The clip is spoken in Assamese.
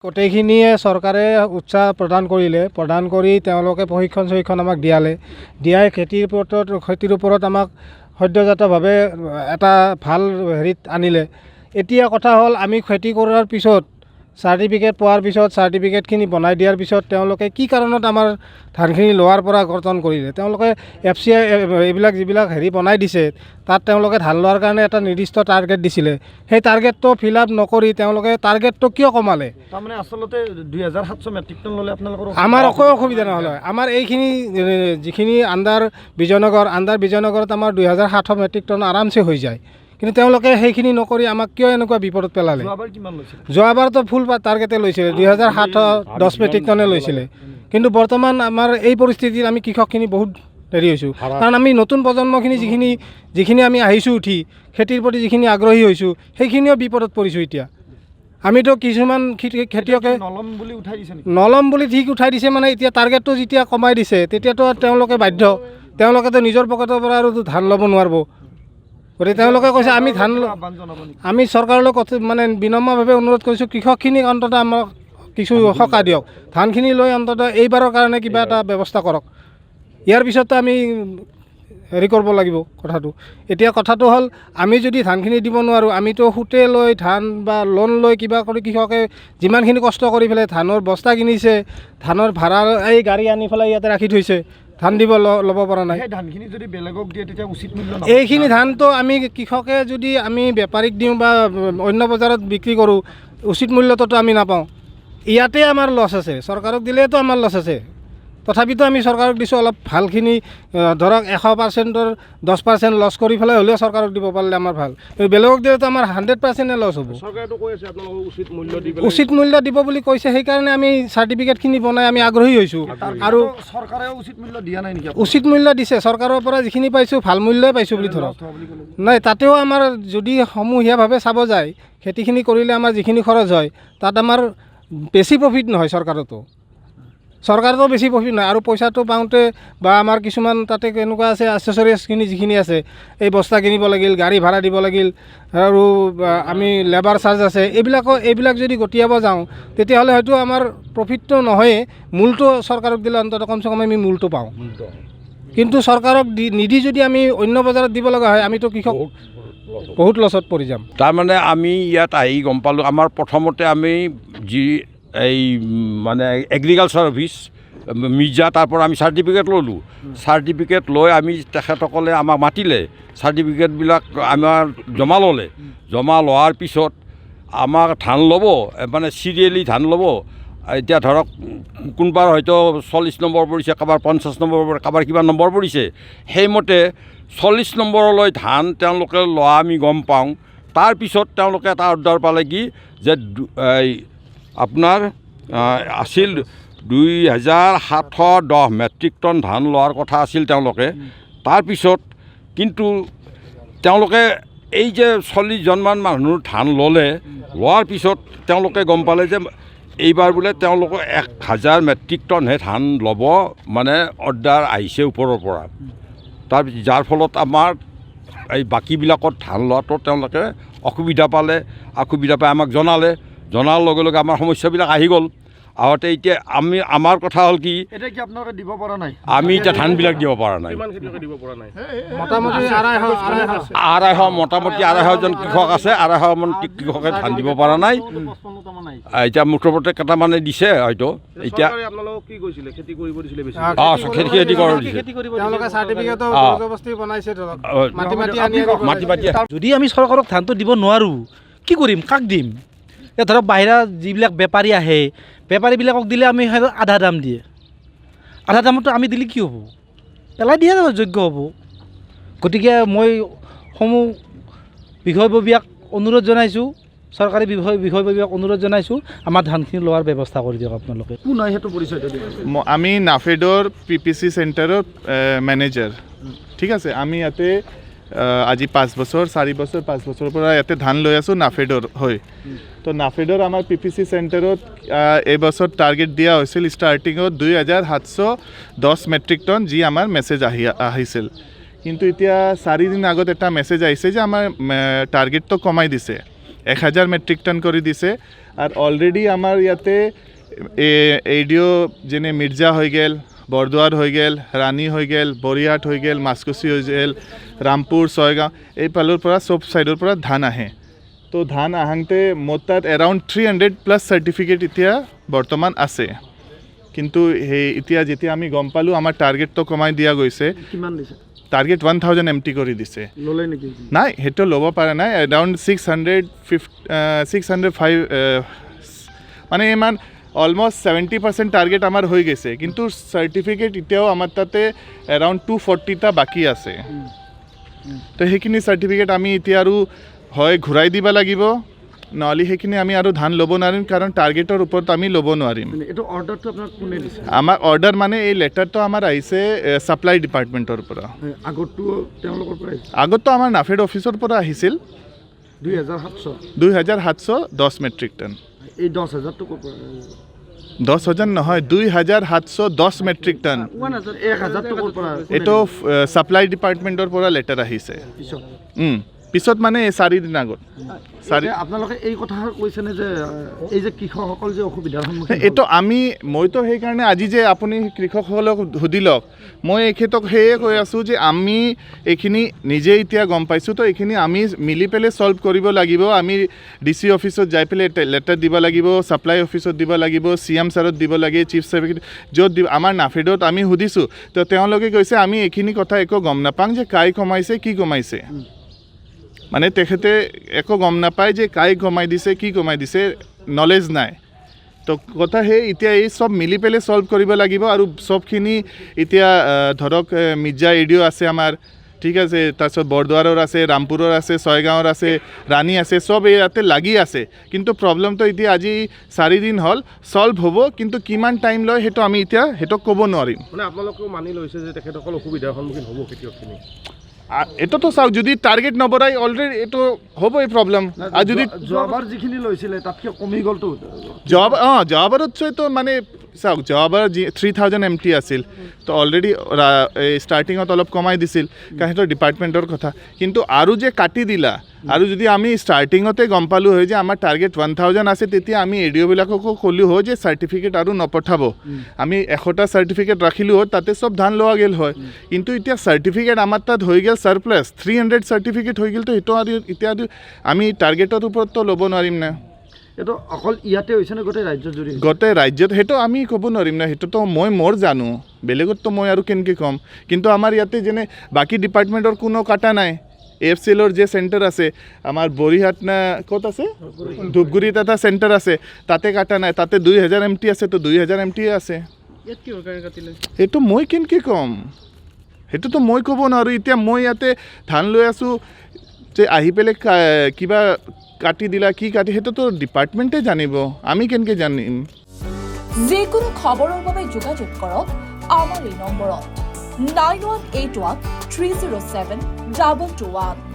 গোটেইখিনিয়ে চৰকাৰে উৎসাহ প্ৰদান কৰিলে, প্ৰদান কৰি তেওঁলোকে প্ৰশিক্ষণ আমাক দিয়াই খেতিৰ ওপৰত আমাক সদ্যজাতভাৱে এটা ভাল হেৰিত আনিলে। এতিয়া কথা হ'ল আমি খেতি কৰাৰ পিছত চাৰ্টিফিকেট পোৱাৰ পিছত চাৰ্টিফিকেটখিনি বনাই দিয়াৰ পিছত তেওঁলোকে কি কাৰণত আমাৰ ধানখিনি লোৱাৰ পৰা কৰ্তন কৰিলে। তেওঁলোকে FCI এইবিলাক যিবিলাক হেৰি বনাই দিছে তাত তেওঁলোকে ধান লোৱাৰ কাৰণে এটা নিৰ্দিষ্ট টাৰ্গেট দিছিলে, সেই টাৰ্গেটটো ফিল আপ নকৰি তেওঁলোকে টাৰ্গেটটো কিয় কমালে? তাৰমানে আচলতে 2700 মেট্ৰিক টন ল'লে আপোনালোকৰ আমাৰ একো অসুবিধা নহ'লে। আমাৰ এইখিনি যিখিনি আণ্ডাৰ বিজয়নগৰত আমাৰ 2700 মেট্ৰিক টন আৰামছে হৈ যায়, কিন্তু তেওঁলোকে সেইখিনি নকৰি আমাক কিয় এনেকুৱা বিপদত পেলালে? যোৱাবাৰতো ফুল টাৰ্গেটে লৈছিলে, 2710 মেট্ৰিক টনে লৈছিলে। কিন্তু বৰ্তমান আমাৰ এই পৰিস্থিতিত আমি কৃষকখিনি বহুত হেৰি হৈছোঁ, কাৰণ আমি নতুন প্ৰজন্মখিনি যিখিনি আমি আহিছোঁ উঠি খেতিৰ প্ৰতি যিখিনি আগ্ৰহী হৈছোঁ সেইখিনিও বিপদত পৰিছোঁ। এতিয়া আমিতো কিছুমান খেতিয়কে নলম বুলি ঠিক উঠাই দিছে, মানে এতিয়া টাৰ্গেটটো যেতিয়া কমাই দিছে তেতিয়াতো তেওঁলোকে বাধ্য, তেওঁলোকেতো নিজৰ পকেটৰ পৰা আৰু ধান ল'ব নোৱাৰিব। গতিকে তেওঁলোকে কৈছে আমি চৰকাৰলৈ মানে বিনম্ৰভাৱে অনুৰোধ কৰিছোঁ, কৃষকখিনিক অন্ততঃ আমাক কিছু সকাহ দিয়ক, ধানখিনি লৈ অন্ততঃ এইবাৰৰ কাৰণে কিবা এটা ব্যৱস্থা কৰক। ইয়াৰ পিছতো আমি হেৰি কৰিব লাগিব কথাটো। এতিয়া কথাটো হ'ল আমি যদি ধানখিনি দিব নোৱাৰোঁ, আমিতো সুতে লৈ ধান বা লোন লৈ কিবা কৰি কৃষকে যিমানখিনি কষ্ট কৰি পেলাই ধানৰ বস্তা কিনিছে, ধানৰ ভাড়া এই গাড়ী আনি পেলাই ইয়াতে ৰাখি থৈছে, ধান দিব ল'ব পৰা নাই। ধানখিনি যদি বেলেগক দিয়ে তেতিয়া উচিত মূল্য এইখিনি ধানটো আমি কৃষকে যদি আমি বেপাৰীক দিওঁ বা অন্য বজাৰত বিক্ৰী কৰোঁ, উচিত মূল্যটোতো আমি নাপাওঁ। ইয়াতে আমাৰ লছ আছে, চৰকাৰক দিলেতো আমাৰ লছ আছে। তথাপিতো আমি চৰকাৰক দিছোঁ অলপ ভালখিনি, ধৰক 100%ৰ 10% লছ কৰি পেলাই হ'লেও চৰকাৰক দিব পাৰিলে আমাৰ ভাল। বেলেগক দিলেতো আমাৰ 100%ে লছ হ'ব। চৰকাৰেতো কৈ আছে আপোনালোকক উচিত মূল্য দিব বুলি কৈছে, সেইকাৰণে আমি চাৰ্টিফিকেটখিনি বনাই আমি আগ্ৰহী হৈছোঁ। আৰু চৰকাৰে উচিত মূল্য দিয়া নাই নেকি? উচিত মূল্য দিছে, চৰকাৰৰ পৰা যিখিনি পাইছোঁ ভাল মূল্যই পাইছোঁ বুলি ধৰক। নাই, তাতেও আমাৰ যদি সমূহীয়াভাৱে চাব যায় খেতিখিনি কৰিলে আমাৰ যিখিনি খৰচ হয় তাত আমাৰ বেছি প্ৰফিট নহয়। চৰকাৰতো বেছি প্ৰফিট নহয়, আৰু পইচাটো পাওঁতে বা আমাৰ কিছুমান তাতে এনেকুৱা আছে এক্সেছৰিজখিনি যিখিনি আছে, এই বস্তা কিনিব লাগিল, গাড়ী ভাড়া দিব লাগিল, আৰু আমি লেবাৰ চাৰ্জ আছে, এইবিলাক যদি গটিয়াব যাওঁ তেতিয়াহ'লে হয়তো আমাৰ প্ৰফিটটো নহয়ে, মূলটো চৰকাৰক দিলে অন্ততঃ কমচে কম আমি মূলটো পাওঁ। কিন্তু চৰকাৰক নিদি যদি আমি অন্য বজাৰত দিব লগা হয় আমিতো কৃষক বহুত লছত পৰি যাম। তাৰমানে আমি ইয়াত আহি গম পালোঁ, আমাৰ প্ৰথমতে আমি এই মানে এগ্ৰিকালচাৰ অফিচ মিৰ্জা, তাৰ পৰা আমি চাৰ্টিফিকেট ল'লোঁ। চাৰ্টিফিকেট লৈ আমি তেখেতসকলে আমাক মাতিলে, চাৰ্টিফিকেটবিলাক আমাৰ জমা ল'লে। জমা লোৱাৰ পিছত আমাক ধান ল'ব, মানে চিৰিয়েলি ধান ল'ব। এতিয়া ধৰক কোনোবাৰ হয়তো 40 নম্বৰ পৰিছে, কাৰোবাৰ 50 নম্বৰ, কাৰোবাৰ কিবা নম্বৰ পৰিছে, সেইমতে 40 নম্বৰলৈ ধান তেওঁলোকে লোৱা আমি গম পাওঁ। তাৰপিছত তেওঁলোকে এটা অৰ্ডাৰ পালে কি যে আপোনাৰ আছিল 2710 মেট্ৰিক টন ধান লোৱাৰ কথা আছিল তেওঁলোকে। তাৰপিছত কিন্তু তেওঁলোকে এই যে 40জনমান মানুহৰ ধান ল'লে, লোৱাৰ পিছত তেওঁলোকে গম পালে যে এইবাৰ বোলে তেওঁলোকে 1000 মেট্ৰিক টনহে ধান ল'ব, মানে অৰ্ডাৰ আহিছে ওপৰৰ পৰা। তাৰপিছত যাৰ ফলত আমাৰ এই বাকীবিলাকত ধান লোৱাটো তেওঁলোকে অসুবিধা পাই আমাক জনাৰ লগে লগে আমাৰ সমস্যাবিলাক আহি গ'ল। আগতে এতিয়া আমাৰ কথা হ'ল কি, আপোনালোকে দিব পৰা নাই, আমি এতিয়া ধানবিলাক দিব পৰা নাই। মোটামুটি 250জন কৃষক আছে, 250মান কৃষকে ধান দিব পৰা নাই। এতিয়া মুঠতে কেইটামানে দিছে হয়তো। এতিয়া খেতি কৰিব দিছে, যদি আমি চৰকাৰক ধানটো দিব নোৱাৰোঁ কি কৰিম, কাক দিম? এতিয়া ধৰক বাহিৰা যিবিলাক বেপাৰী আহে, বেপাৰীবিলাকক দিলে আমি আধা দাম দিয়ে, আধা দামতো আমি দিলে কি হ'ব? পেলাই দিয়ে যোগ্য হ'ব। গতিকে মই সমূহ বিষয়ববীয়াক অনুৰোধ জনাইছোঁ, চৰকাৰী বিষয়ববীয়াক অনুৰোধ জনাইছোঁ, আমাৰ ধানখিনি লোৱাৰ ব্যৱস্থা কৰি দিয়ক আপোনালোকে। কোন হয় সেইটো পৰিচয়? আমি নাফেডৰ PPC চেণ্টাৰৰ মেনেজাৰ। ঠিক আছে, আমি ইয়াতে আজি 5 বছৰ 5 বছৰৰ পৰা ইয়াতে ধান লৈ আছোঁ নাফেডৰ হয়। তো নাফেডৰ আমাৰ PPC চেণ্টাৰত এইবছৰ টাৰ্গেট দিয়া হৈছিল ষ্টাৰ্টিঙত 2710 মেট্ৰিক টন, যি আমাৰ মেছেজ আহিছিল। কিন্তু এতিয়া 4 দিন আগত এটা মেছেজ আহিছে যে আমাৰ টাৰ্গেটটো কমাই দিছে, 1000 মেট্ৰিক টন কৰি দিছে। আৰ অলৰেডি আমাৰ ইয়াতে এইডিও যেনে মিৰ্জা হৈ গেল, বৰদোৱাৰ হৈ গেল, ৰাণী হৈ গেল, বৰিহাট হৈ গেল, মাছকুচি হৈ গেল, ৰামপুৰ, ছয়গাঁও এই ফালৰ পৰা চব ছাইডৰ পৰা ধান আহে। তো ধান আহোঁতে মোৰ তাত এৰাউণ্ড 300+ চাৰ্টিফিকেট এতিয়া বৰ্তমান আছে। কিন্তু সেই এতিয়া যেতিয়া আমি গম পালোঁ আমাৰ টাৰ্গেটটো কমাই দিয়া গৈছে, কিমান দিছে টাৰ্গেট 1000 MT কৰি দিছে। ল'লে নেকি নাই, সেইটো ল'ব পৰা নাই। এৰাউণ্ড 605 মানে ইমান অলমষ্ট 70% টাৰ্গেট আমাৰ হৈ গৈছে। কিন্তু চাৰ্টিফিকেট এতিয়াও আমাৰ তাতে এৰাউণ্ড 240টা বাকী আছে। তো সেইখিনি চাৰ্টিফিকেট আমি এতিয়া আৰু হয় ঘূৰাই দিব লাগিব, নহ'লে সেইখিনি আমি আৰু ধান ল'ব নোৱাৰিম, কাৰণ টাৰ্গেটৰ ওপৰত আমি ল'ব নোৱাৰিম। মানে এইটো অৰ্ডাৰটো আপোনাক কোনে দিছে? আমাৰ অৰ্ডাৰ মানে এই লেটাৰটো আমাৰ আহিছে ছাপ্লাই ডিপাৰ্টমেণ্টৰ পৰা। আগতো তেওঁলোকৰ পৰা আহিছে? আগততো আমাৰ নাফেড অফিচৰ পৰা আহিছিল 2700 2710 মেট্ৰিক টন। এই 10,000টো ক'ৰ পৰা? 10,000 নহয়, 2710 মেট্ৰিক টন। 1000টো ক'ৰ পৰা? এইটো ছাপ্লাই ডিপাৰ্টমেণ্টৰ পৰা লেটাৰ আহিছে। পিছত পিছত মানে 4 দিন আগত। এতিয়া আপোনালোকে এই কথা কৈছেনে যে এই যে কৃষকসকল যে অসুবিধাৰ সন্মুখীন এইটো মইতো সেইকাৰণে আজি যে আপুনি কৃষকসকলক সুধি লওক, মই এখেতক সেয়ে কৈ আছোঁ যে আমি এইখিনি নিজে এতিয়া গম পাইছোঁ, তো এইখিনি আমি মিলি পেলাই ছল্ভ কৰিব লাগিব। আমি DC অফিচত যাই পেলাই লেটাৰ দিব লাগিব, ছাপ্লাই অফিচত দিব লাগিব, CM ছাৰত দিব লাগে, চিফ ছেক্ৰেটাৰী য'ত দিব। আমাৰ নাফেডত আমি সুধিছোঁ, তো তেওঁলোকে কৈছে আমি এইখিনি কথা একো গম নাপাওঁ যে কাই কমাইছে কি কমাইছে। মানে তেখেতে একো গম নাপায় যে কাই কমাই দিছে কি কমাই দিছে, নলেজ নাই। তো কথা সেই এতিয়া এই চব মিলি পেলাই ছল্ভ কৰিব লাগিব। আৰু চবখিনি এতিয়া ধৰক মিৰ্জা এডিঅ' আছে আমাৰ, ঠিক আছে, তাৰপিছত বৰদোৱাৰৰ আছে, ৰামপুৰৰ আছে, ছয়গাঁৱৰ আছে, ৰাণী আছে, চব ইয়াতে লাগি আছে। কিন্তু প্ৰব্লেমটো এতিয়া আজি 4 দিন হ'ল, ছল্ভ হ'ব, কিন্তু কিমান টাইম লয় সেইটো আমি এতিয়া সেইটো ক'ব নোৱাৰিম। মানে আপোনালোকেও মানি লৈছে যে তেখেতসকল অসুবিধাৰ সন্মুখীন হ'ব খেতিয়কখিনি? এইটোতো চাওক, যদি টাৰ্গেট নবঢ়াই অলৰেডি এইটো হ'বই প্ৰব্লেম। আৰু যদি যোৱাবাৰ যিখিনি লৈছিলে তাতকৈ কমি গ'লতো। যোৱাবাৰততো মানে চাওক, যোৱাবাৰ 3000 MT আছিল, তো অলৰেডি ষ্টাৰ্টিঙত অলপ কমাই দিছিল, কাৰণ সেইটো ডিপাৰ্টমেণ্টৰ কথা। কিন্তু আৰু যে কাটি দিলা, আৰু যদি আমি ষ্টাৰ্টিঙতে গম পালোঁ হয় যে আমাৰ টাৰ্গেট 1000 আছে, তেতিয়া আমি এডিঅ'বিলাককো ক'লোঁ হয় যে চাৰ্টিফিকেট আৰু নপঠাব। আমি 100টা চাৰ্টিফিকেট ৰাখিলোঁ হয়, তাতে চব ধান লোৱা গ'ল হয়। কিন্তু এতিয়া চাৰ্টিফিকেট আমাৰ তাত হৈ গ'ল ছাৰপ্লাছ, 300 চাৰ্টিফিকেট হৈ গ'ল। তো সেইটো আৰু এতিয়া আমি টাৰ্গেটৰ ওপৰততো ল'ব নোৱাৰিম না। এইটো অকল ইয়াতে হৈছে নে গোটেই ৰাজ্যত জুৰি? গোটেই ৰাজ্যত সেইটো আমি ক'ব নোৱাৰিম না, সেইটোতো মই মোৰ জানো, বেলেগততো মই আৰু কেনেকৈ ক'ম। কিন্তু আমাৰ ইয়াতে যেনে বাকী ডিপাৰ্টমেণ্টৰ কোনো কাটা নাই। AFCLৰ যে চেণ্টাৰ আছে আমাৰ বৰিহাট না ক'ত আছে, ধূপগুৰিত এটা চেণ্টাৰ আছে, তাতে কাটা নাই। তাতে 2000 MT আছে, তো 2000 MT আছে। সেইটো মই কেনেকৈ ক'ম, সেইটোতো মই ক'ব নোৱাৰোঁ। এতিয়া মই ইয়াতে ধান লৈ আছোঁ, যে আহি পেলাই কিবা কাটি দিলা, কি কাটি, সেইটোতো ডিপাৰ্টমেণ্টে জানিব, আমি কেনেকৈ জানিম। যিকোনো খবৰৰ বাবে যোগাযোগ কৰক আমাৰ এই নম্বৰত 9181 307 221।